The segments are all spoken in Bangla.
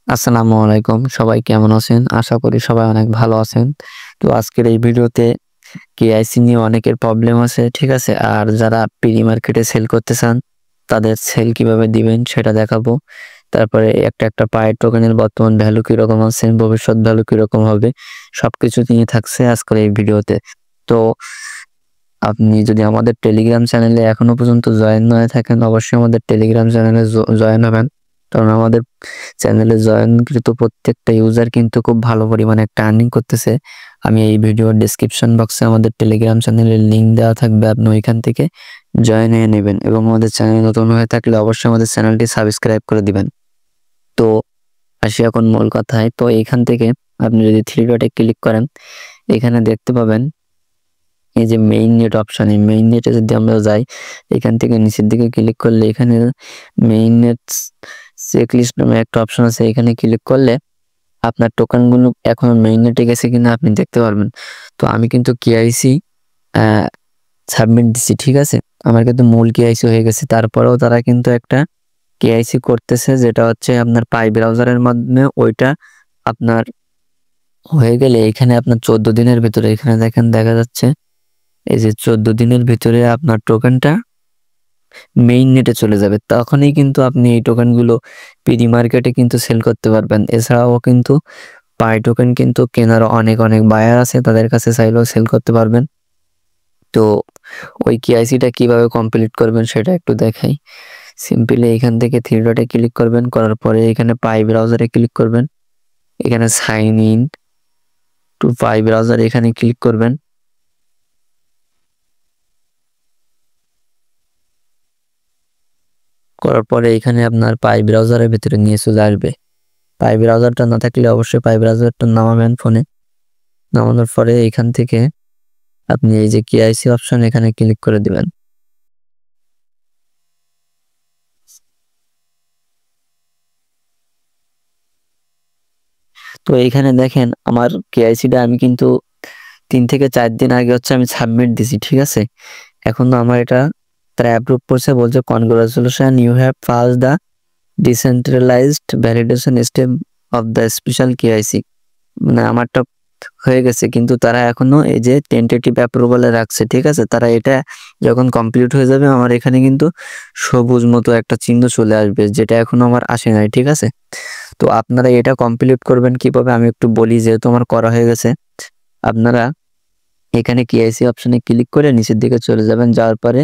আসসালামু আলাইকুম। সবাই কেমন আছেন? আশা করি সবাই অনেক ভালো আছেন। তো আজকের এই ভিডিওতে কেআইসি নিয়ে অনেকের প্রবলেম আছে, ঠিক আছে? আর যারা প্রি মার্কেটে সেল করতে চান, তাদের সেল কিভাবে দিবেন সেটা দেখাবো। তারপরে একটা পায়ের টোকেনের বর্তমান ভ্যালু কিরকম আছে, ভবিষ্যৎ ভ্যালু কিরকম হবে, সবকিছু নিয়ে থাকছে আজকের এই ভিডিওতে। তো আপনি যদি আমাদের টেলিগ্রাম চ্যানেলে এখনো পর্যন্ত জয়েন না হয়ে থাকেন, অবশ্যই আমাদের টেলিগ্রাম চ্যানেলে জয়েন হবেন। কারণ আমাদের চ্যানেলে জয়েনকৃত প্রত্যেকটা ইউজার কিন্তু খুব ভালো পরিমাণে একটা আর্নিং করতেছে। আমি এই ভিডিওর ডেসক্রিপশন বক্সে আমাদের টেলিগ্রাম চ্যানেলের লিঙ্ক দেওয়া থাকবে, আপনি ওইখান থেকে জয়েন হয়ে নেবেন এবং আমাদের চ্যানেল নতুন হয়ে থাকলে অবশ্যই আমাদের চ্যানেলটি সাবস্ক্রাইব করে দিবেন। তো আসি এখন মূল কথায়। তো এইখান থেকে আপনি যদি থ্রি ডটে ক্লিক করেন, এখানে দেখতে পাবেন এই যে মেইন নেট অপশন, এই মেইন নেটে যদি আমরা যাই, এখান থেকে নিচের দিকে ক্লিক করলে এখানে মেইন নেট চেকলিস্ট নামে একটা অপশন আছে, এখানে ক্লিক করলে আপনার টোকেনগুলো এখন মেইন নেটে গেছে কিনা আপনি দেখতে পারবেন। তো আমি কিন্তু কেআইসি সাবমিট দিছি, ঠিক আছে? আমার কিন্তু মূল কেআইসি হয়ে গেছে, তারপরেও তারা কিন্তু একটা কেআইসি করতেছে, যেটা হচ্ছে আপনার পাই ব্রাউজারের মাধ্যমে। ওইটা আপনার হয়ে গেলে এখানে আপনার 14 দিনের ভিতরে, এখানে দেখেন দেখা যাচ্ছে এই যে 14 দিনের ভিতরে আপনার টোকেনটা মেইন নেটে চলে যাবে। তখনই কিন্তু আপনি এই টোকেনগুলো প্রি মার্কেটে কিন্তু সেল করতে পারবেন। এছাড়াও কিন্তু পাই টোকেন কিন্তু কেনার অনেক বায়ার আছে, তাদের কাছে চাইলেও সেল করতে পারবেন। তো ওই কেআইসিটা কিভাবে কমপ্লিট করবেন সেটা একটু দেখাই। সিম্পলি এখান থেকে থ্রি ডটে ক্লিক করবেন, করার পরে এখানে পাই ব্রাউজারে ক্লিক করবেন, এখানে sign in to Pi browser এখানে ক্লিক করবেন। করার পরে এখানে আপনার পাই ব্রাউজারের ভিতরে নিয়ে চলে আসবে। পাই ব্রাউজারটা না থাকলে অবশ্যই পাই ব্রাউজারটা নামাবেন ফোনে। নামানোর পরে এখান থেকে আপনি এই যে কেআইসি অপশন এখানে ক্লিক করে দিবেন। তো এইখানে দেখেন আমার কেআইসিটা আমি কিন্তু 3 থেকে 4 দিন আগে হচ্ছে আমি সাবমিট দিছি, ঠিক আছে? এখন তো আমার এটা তারা অ্যাপ্রুভ করছে, বলছে congratulation, you have pass the decentralised validation step of the special KYC. মানে আমারটা হয়ে গেছে, কিন্তু তারা এখনো এই যে টেন্টেটিভ অ্যাপ্রুভালে রাখছে, ঠিক আছে? তারা এটা যখন কমপ্লিট হয়ে যাবে আমার এখানে কিন্তু সবুজ মতো একটা চিহ্ন চলে আসবে, যেটা এখনো আমার আসে নাই, ঠিক আছে? তো আপনারা এটা কমপ্লিট করবেন কিভাবে আমি একটু বলি, যেহেতু আমার করা হয়ে গেছে। আপনারা এখানে কেআইসি অপশনে ক্লিক করে নিচের দিকে চলে যাবেন, যাওয়ার পরে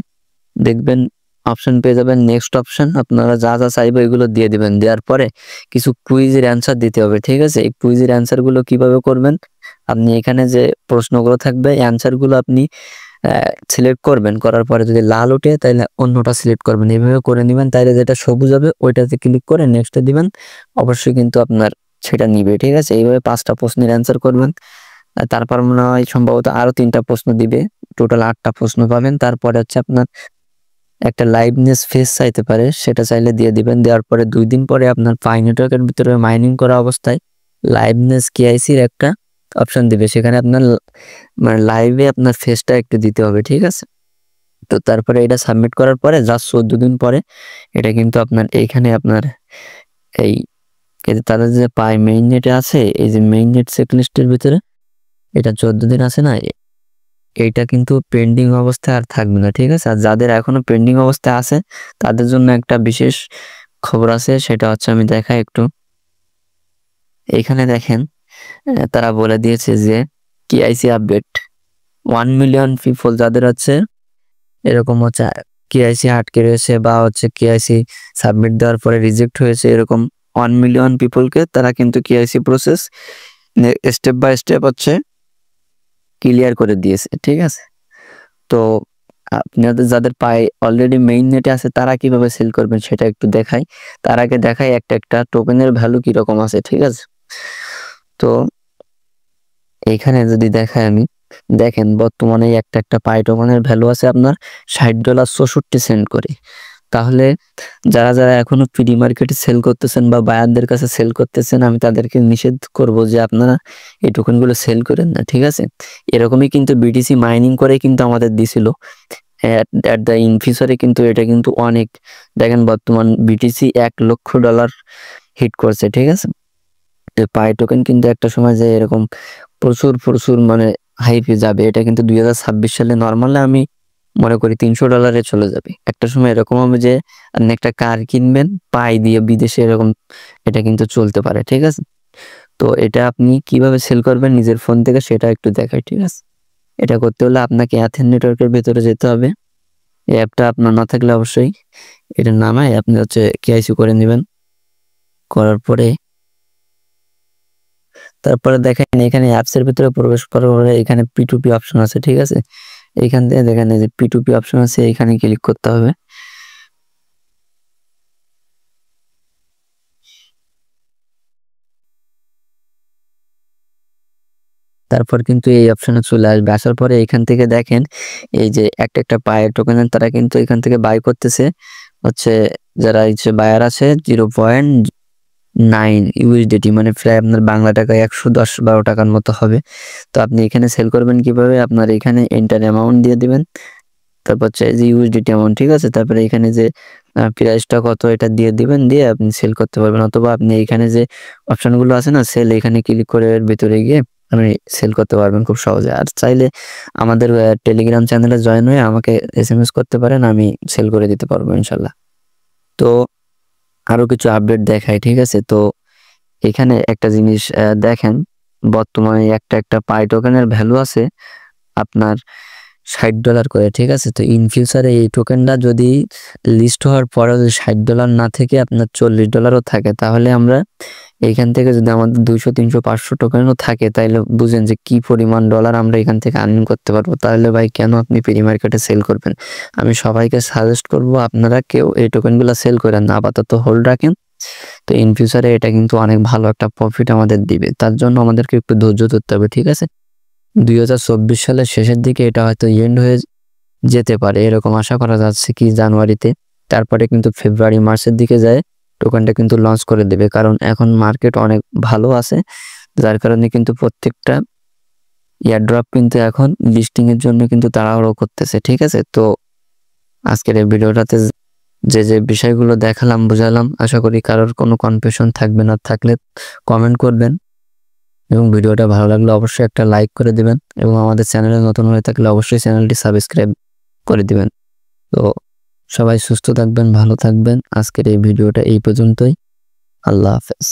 দেখবেন অপশন পেয়ে যাবেন নেক্সট অপশন। আপনারা যা যা চাইবে এগুলো দিয়ে দিবেন, দেওয়ার পরে কিছু কুইজের অ্যান্সার দিতে হবে, ঠিক আছে? এই কুইজের অ্যান্সারগুলো কিভাবে করবেন, আপনি এখানে যে প্রশ্নগুলো থাকবে অ্যান্সারগুলো আপনি সিলেক্ট করবেন, করার পরে যদি লাল ওঠে তাহলে অন্যটা সিলেক্ট করবেন, এইভাবে করে নেবেন। তাইলে যেটা সবুজ হবে ওইটাতে ক্লিক করে নেক্সটে দিবেন, অবশ্যই কিন্তু আপনার সেটা নিবে, ঠিক আছে? এইভাবে 5টা প্রশ্নের অ্যান্সার করবেন। তারপর মনে হয় সম্ভবত আরো 3টা প্রশ্ন দিবে, টোটাল 8টা প্রশ্ন পাবেন। তারপরে হচ্ছে আপনার একটা লাইভনেস ফেস চাইতে পারে, সেটা চাইলে দিয়ে দিবেন। দেওয়ার পরে 2 দিন পরে আপনার পাই নেটওয়ার্কের ভিতরে মাইনিং করা অবস্থায় লাইভনেস কেআইসির একটা অপশন দিবে, সেখানে আপনার মানে লাইভে আপনার ফেসটা একটু দিতে হবে, ঠিক আছে? তো তারপরে এটা সাবমিট করার পরে জাস্ট 14 দিন পরে এটা কিন্তু আপনার এইখানে আপনার এই তাদের যে পাই মেইন নেটে আছে, এই যে মেইন নেট চেকলিস্টের ভিতরে এটা 14 দিন আছে না, এইটা কিন্তু পেন্ডিং অবস্থায় আর থাকবে না, ঠিক আছে? আর যাদের এখনো পেন্ডিং অবস্থায় আছে তাদের জন্য একটা বিশেষ খবর আছে, সেটা হচ্ছে আমি দেখাই একটু। এইখানে দেখেন তারা বলে দিয়েছে যে কেআইসি আপডেট 1 মিলিয়ন পিপল, যাদের হচ্ছে এরকম হচ্ছে কেআইসি আটকে রয়েছে বা হচ্ছে কেআইসি সাবমিট দেওয়ার পরে রিজেক্ট হয়েছে, এরকম 1 মিলিয়ন পিপলকে তারা কিন্তু KYC process step by step হচ্ছে ক্লিয়ার করে দিয়েছে, ঠিক আছে? তো আপনাদের যাদের পাই অলরেডি মেইন নেটে আছে তারা কিভাবে সেল করবেন সেটা একটু দেখাই। তার আগে দেখাই একটা টোকেনের ভ্যালু কিরকম আছে, ঠিক আছে? তো এইখানে যদি দেখাই আমি, দেখেন বর্তমানে একটা পাই টোকেনের ভ্যালু আছে আপনার $60.64 করে। তাহলে যারা এখনো প্রি মার্কেটে সেল করতেছেন বা বায়ারদের কাছে সেল করতেছেন, আমি তাদেরকে নিষেধ করব যে আপনারা এই টোকেনগুলো সেল করেন না, ঠিক আছে? এরকমই কিন্তু বিটিসি মাইনিং করে কিন্তু আমাদের দিছিল এট দ্য ইন ফিউচারে, কিন্তু এটা কিন্তু অনেক, দেখেন বর্তমান বিটিসি $1 লক্ষ হিট করছে, ঠিক আছে? পাই টোকেন কিন্তু একটা সময় যে এরকম প্রচুর প্রচুর মানে হাইপে যাবে, এটা কিন্তু 2026 সালে নর্মালি আমি মনে করি $300 চলে যাবে। একটা সময় এরকম হবে যে আপনি একটা কার কিনবেন পাই দিয়ে বিদেশে, এরকম এটা কিন্তু চলতে পারে। ঠিক আছে, তো এটা আপনি কিভাবে সেল করবেন নিজের ফোন থেকে সেটা একটু দেখাই। ঠিক আছে, এটা করতে হলে আপনাকে অ্যাথেন নেটওয়ার্কের ভেতরে যেতে হবে। এই অ্যাপটা আপনার না থাকলে অবশ্যই এটা নামায় আপনি হচ্ছে কেওয়াইসি করে নেবেন। করার পরে তারপরে দেখেন এখানে অ্যাপসের ভিতরে প্রবেশ করার পরে এখানে P2P অপশন আছে। ঠিক আছে, এইখান থেকে দেখেন এই যে P2P অপশন আছে, এখানে ক্লিক করতে হবে। তারপর কিন্তু এই অপশনে চলে আসবে। আসার পরে এখান থেকে দেখেন এই যে একটা একটা পায়ের টোকেন তারা কিন্তু এখান থেকে বাই করতেছে হচ্ছে, যারা হচ্ছে বায়ার আছে 0.9 USDT, মানে প্রায় আপনার বাংলা টাকায় 110-12 টাকার মতো হবে। তো আপনি এখানে সেল করবেন কিভাবে, আপনার এখানে এন্টার অ্যামাউন্ট দিয়ে দিবেন, তারপর হচ্ছে যে USDT অ্যামাউন্ট। ঠিক আছে, তারপরে এখানে যে প্রাইসটা কত এটা দিয়ে দিবেন, দিয়ে আপনি সেল করতে পারবেন। অথবা আপনি এখানে যে অপশনগুলো আছে না সেল, এখানে ক্লিক করে এর ভিতরে গিয়ে আপনি সেল করতে পারবেন খুব সহজে। আর চাইলে আমাদের টেলিগ্রাম চ্যানেলে জয়েন হয়ে আমাকে SMS করতে পারেন, আমি সেল করে দিতে পারবো ইনশাল্লাহ। তো আরো কিছু আপডেট দেখাই। ঠিক আছে, তো এখানে একটা জিনিস দেখেন, বর্তমানে একটা একটা পাই টোকেনের ভ্যালু আছে আপনার $60 করে। ঠিক আছে, তো ইন ফিউচারে এই টোকেনটা যদি লিস্ট হওয়ার পরে যদি $60 না থেকে আপনার $40ও থাকে, তাহলে আমরা এইখান থেকে যদি আমাদের 200, 300, 500 টোকেনও থাকে, তাহলে বুঝেন যে কি পরিমাণ ডলার আমরা এখান থেকে আর্নিং করতে পারবো। তাহলে ভাই কেন আপনি প্রি মার্কেটে সেল করবেন? আমি সবাইকে সাজেস্ট করব আপনারা কেউ এই টোকেনগুলো সেল করেন না, আপাতত হোল্ড রাখেন। তো ইন ফিউচারে এটা কিন্তু অনেক ভালো একটা প্রফিট আমাদের দিবে, তার জন্য আমাদেরকে একটু ধৈর্য ধরতে হবে। ঠিক আছে, 2024 সালের শেষের দিকে এটা হয়তো এন্ড হয়ে যেতে পারে, এরকম আশা করা যাচ্ছে কি জানুয়ারিতে। তারপরে কিন্তু ফেব্রুয়ারি মার্চের দিকে যায় টোকেনটা কিন্তু লঞ্চ করে দেবে, কারণ এখন মার্কেট অনেক ভালো আছে, যার কারণে কিন্তু প্রত্যেকটা এয়ারড্রপ কিন্তু এখন লিস্টিং এর জন্য কিন্তু তাড়াহুড়ো করতেছে। ঠিক আছে, তো আজকের এই ভিডিওটাতে যে যে বিষয়গুলো দেখালাম বুঝালাম, আশা করি কারোর কোনো কনফিউশন থাকবে না, থাকলে কমেন্ট করবেন। এবং ভিডিওটা ভালো লাগলে অবশ্যই একটা লাইক করে দিবেন, এবং আমাদের চ্যানেলে নতুন হয়ে থাকলে অবশ্যই চ্যানেলটি সাবস্ক্রাইব করে দিবেন। তো সবাই সুস্থ থাকবেন, ভালো থাকবেন। আজকের এই ভিডিওটা এই পর্যন্তই। আল্লাহ হাফেজ।